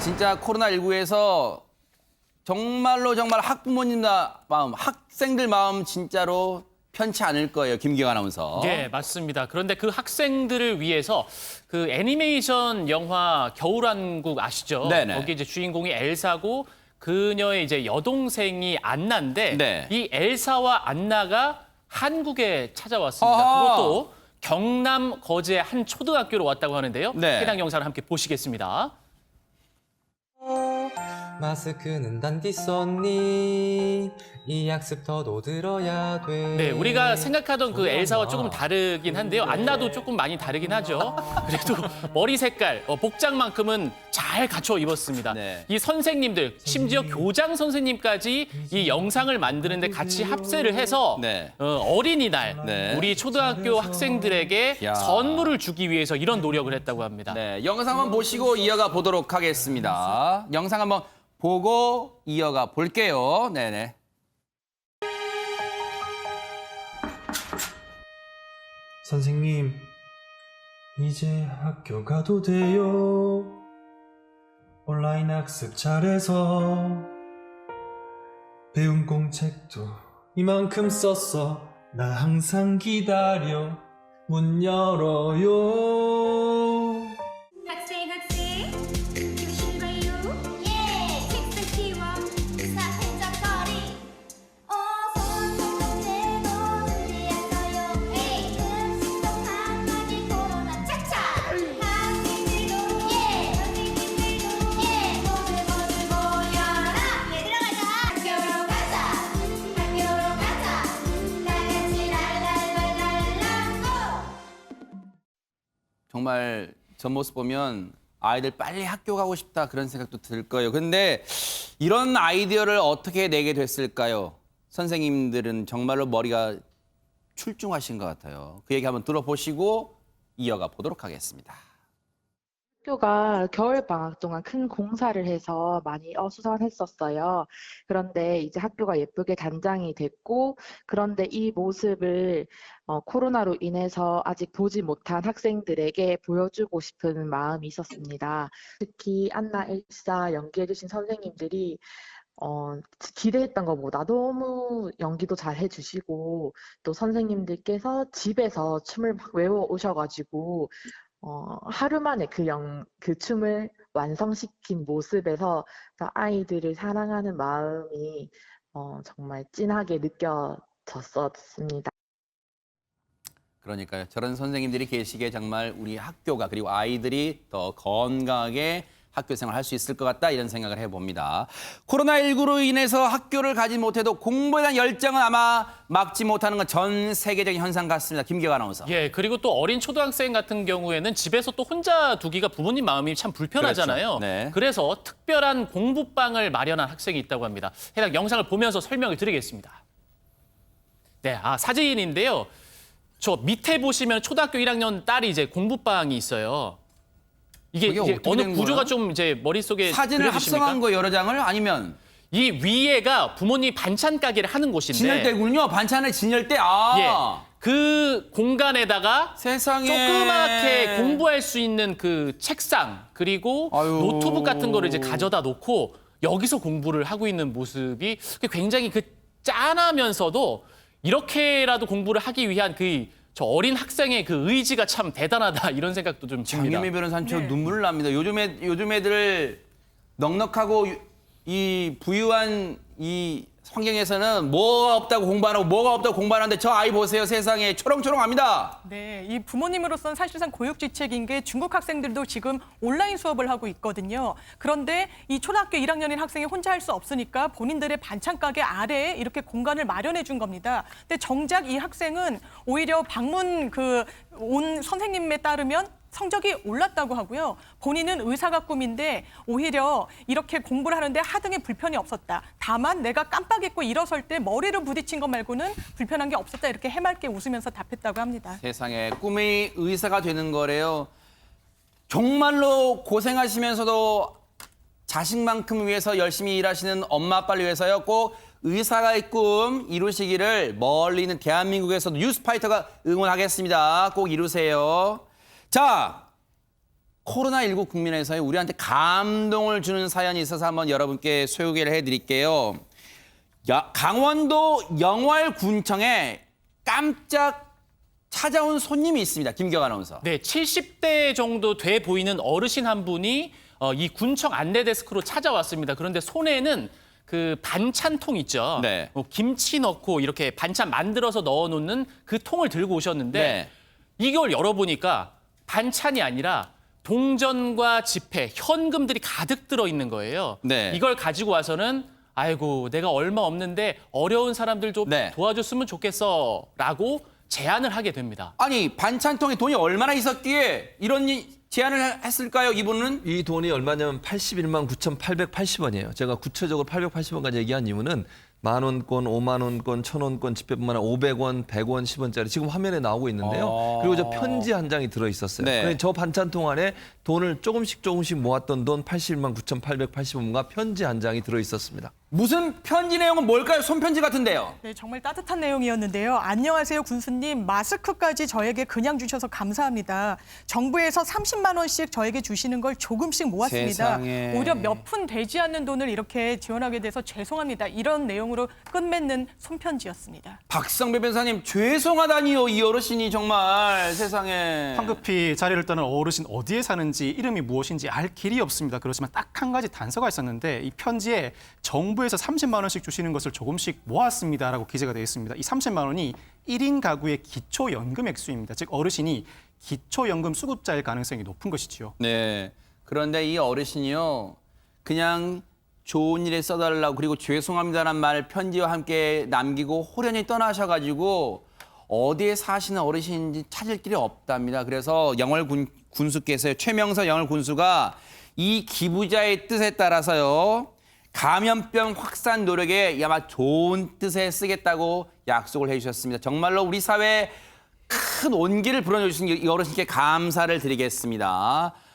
진짜 코로나19에서 정말 학부모님 마음, 학생들 마음 진짜로 편치 않을 거예요. 김기영 아나운서. 네, 맞습니다. 그런데 그 학생들을 위해서 그 애니메이션 영화 겨울왕국 아시죠? 네네. 거기 이제 주인공이 엘사고 그녀의 이제 여동생이 안나인데 네. 이 엘사와 안나가 한국에 찾아왔습니다. 아하. 그것도 경남 거제의 한 초등학교로 왔다고 하는데요. 네. 해당 영상을 함께 보시겠습니다. 마스크는 단디 썼니? 이 약습터도 들어야 돼. 네, 우리가 생각하던 그 엘사와 조금 다르긴 한데요. 안나도 조금 많이 다르긴 하죠. 그래도 머리 색깔, 복장만큼은 잘 갖춰 입었습니다. 네. 이 선생님들, 심지어 교장 선생님까지 이 영상을 만드는데 같이 합세를 해서 네. 어린이날 네. 우리 초등학교 학생들에게 야. 선물을 주기 위해서 이런 노력을 했다고 합니다. 네, 영상 한번 보시고 이어가 보도록 하겠습니다. 영상 한번 보고 이어가 볼게요. 네네. 선생님, 이제 학교 가도 돼요. 온라인 학습 잘해서 배운 공책도 이만큼 썼어. 나 항상 기다려. 문 열어요. 학생 조심해요. 예, 책상 치워 사회적거리. 손톱 제거 준비했어요. 에이, 음식도 한마디 코로나 차차. 학생들도 예, 선생님들도 예, 모두 모여라. 얘들아 가자. 학교로 가자. 학교로 가자. 다 같이 랄랄랄랄라. 정말 전 모습 보면 아이들 빨리 학교 가고 싶다 그런 생각도 들 거예요. 근데 이런 아이디어를 어떻게 내게 됐을까요? 선생님들은 정말로 머리가 출중하신 것 같아요. 그 얘기 한번 들어보시고 이어가 보도록 하겠습니다. 학교가 겨울방학 동안 큰 공사를 해서 많이 어수선했었어요. 그런데 이제 학교가 예쁘게 단장이 됐고, 그런데 이 모습을 코로나로 인해서 아직 보지 못한 학생들에게 보여주고 싶은 마음이 있었습니다. 특히 안나, 엘사 연기해주신 선생님들이 기대했던 것보다 너무 연기도 잘 해주시고, 또 선생님들께서 집에서 춤을 막 외워 오셔가지고, 하루 만에 그 춤을 완성시킨 모습에서 아이들을 사랑하는 마음이 정말 진하게 느껴졌었습니다. 그러니까요. 저런 선생님들이 계시기에 정말 우리 학교가 그리고 아이들이 더 건강하게 학교 생활을 할 수 있을 것 같다 이런 생각을 해봅니다. 코로나19로 인해서 학교를 가지 못해도 공부에 대한 열정은 아마 막지 못하는 건 전 세계적인 현상 같습니다. 김기영 아나운서. 예, 그리고 또 어린 초등학생 같은 경우에는 집에서 또 혼자 두기가 부모님 마음이 참 불편하잖아요. 그렇죠. 네. 그래서 특별한 공부방을 마련한 학생이 있다고 합니다. 해당 영상을 보면서 설명을 드리겠습니다. 네, 사진인데요. 저 밑에 보시면 초등학교 1학년 딸이 이제 공부방이 있어요. 이게 어떻게 어느 된 구조가 거야? 좀 이제 머릿속에 사진을 그려지십니까? 합성한 거 여러 장을 아니면 이 위에가 부모님 반찬 가게를 하는 곳인데 진열대군요. 반찬을 진열대. 예, 그 공간에다가 세상에. 조그맣게 공부할 수 있는 그 책상 그리고 아유. 노트북 같은 거를 이제 가져다 놓고 여기서 공부를 하고 있는 모습이 굉장히 그 짠하면서도 이렇게라도 공부를 하기 위한 저 어린 학생의 그 의지가 참 대단하다 이런 생각도 좀 듭니다. 장유미 변호사님 저 눈물 납니다. 요즘 애들 넉넉하고 이 부유한 이 환경에서는 뭐가 없다고 공부 안 하고 뭐가 없다고 공부 안 하는데 저 아이 보세요. 세상에 초롱초롱합니다. 네, 이 부모님으로서는 사실상 고육지책인 게 중국 학생들도 지금 온라인 수업을 하고 있거든요. 그런데 이 초등학교 1학년인 학생이 혼자 할 수 없으니까 본인들의 반찬 가게 아래에 이렇게 공간을 마련해 준 겁니다. 근데 정작 이 학생은 오히려 방문 온 선생님에 따르면 성적이 올랐다고 하고요. 본인은 의사가 꿈인데 오히려 이렇게 공부를 하는데 하등에 불편이 없었다. 다만 내가 깜빡 잊고 일어설 때 머리를 부딪힌 것 말고는 불편한 게 없었다. 이렇게 해맑게 웃으면서 답했다고 합니다. 세상에 꿈이 의사가 되는 거래요. 정말로 고생하시면서도 자식만큼 위해서 열심히 일하시는 엄마 아빠를 위해서요. 꼭 의사의 꿈 이루시기를 멀리 있는 대한민국에서도 뉴스파이터가 응원하겠습니다. 꼭 이루세요. 자, 코로나19 국면에서의 우리한테 감동을 주는 사연이 있어서 한번 여러분께 소개를 해드릴게요. 강원도 영월군청에 깜짝 찾아온 손님이 있습니다. 김경 아나운서. 네, 70대 정도 돼 보이는 어르신 한 분이 이 군청 안내데스크로 찾아왔습니다. 그런데 손에는 그 반찬통 있죠. 네. 김치 넣고 이렇게 반찬 만들어서 넣어놓는 그 통을 들고 오셨는데 네. 이걸 열어보니까 반찬이 아니라 동전과 지폐, 현금들이 가득 들어있는 거예요. 네. 이걸 가지고 와서는 아이고 내가 얼마 없는데 어려운 사람들 좀 네. 도와줬으면 좋겠어라고 제안을 하게 됩니다. 아니 반찬통에 돈이 얼마나 있었기에 이런 제안을 했을까요? 이분은? 이 돈이 얼마냐면 81만 9,880원이에요. 제가 구체적으로 880원까지 얘기한 이유는 10,000원권, 50,000원권, 1,000원권 지폐뿐만 아니라 500원, 100원, 10원짜리 지금 화면에 나오고 있는데요. 그리고 저 편지 한 장이 들어있었어요. 네. 그러니까 저 반찬통 안에 돈을 조금씩 모았던 돈 81만 9,880원과 편지 한 장이 들어있었습니다. 무슨 편지 내용은 뭘까요? 손편지 같은데요. 네, 정말 따뜻한 내용이었는데요. 안녕하세요, 군수님. 마스크까지 저에게 그냥 주셔서 감사합니다. 정부에서 30만 원씩 저에게 주시는 걸 조금씩 모았습니다. 세상에. 오히려 몇 푼 되지 않는 돈을 이렇게 지원하게 돼서 죄송합니다. 이런 내용으로 끝맺는 손편지였습니다. 박성배 변사님 죄송하다니요. 이 어르신이 정말 세상에. 황급히 자리를 떠난 어르신 어디에 사는지 이름이 무엇인지 알 길이 없습니다. 그렇지만 딱 한 가지 단서가 있었는데 이 편지에 정부에서 30만 원씩 주시는 것을 조금씩 모았습니다라고 기재가 되어 있습니다. 이 30만 원이 1인 가구의 기초연금 액수입니다. 즉 어르신이 기초연금 수급자일 가능성이 높은 것이지요. 네. 그런데 이 어르신이요. 그냥 좋은 일에 써달라고 그리고 죄송합니다라는 말 편지와 함께 남기고 호련히 떠나셔가지고 어디에 사시는 어르신인지 찾을 길이 없답니다. 그래서 군수께서요. 최명서 영월 군수가 이 기부자의 뜻에 따라서요. 감염병 확산 노력에 아마 좋은 뜻에 쓰겠다고 약속을 해주셨습니다. 정말로 우리 사회에 큰 온기를 불어넣으신 이 어르신께 감사를 드리겠습니다.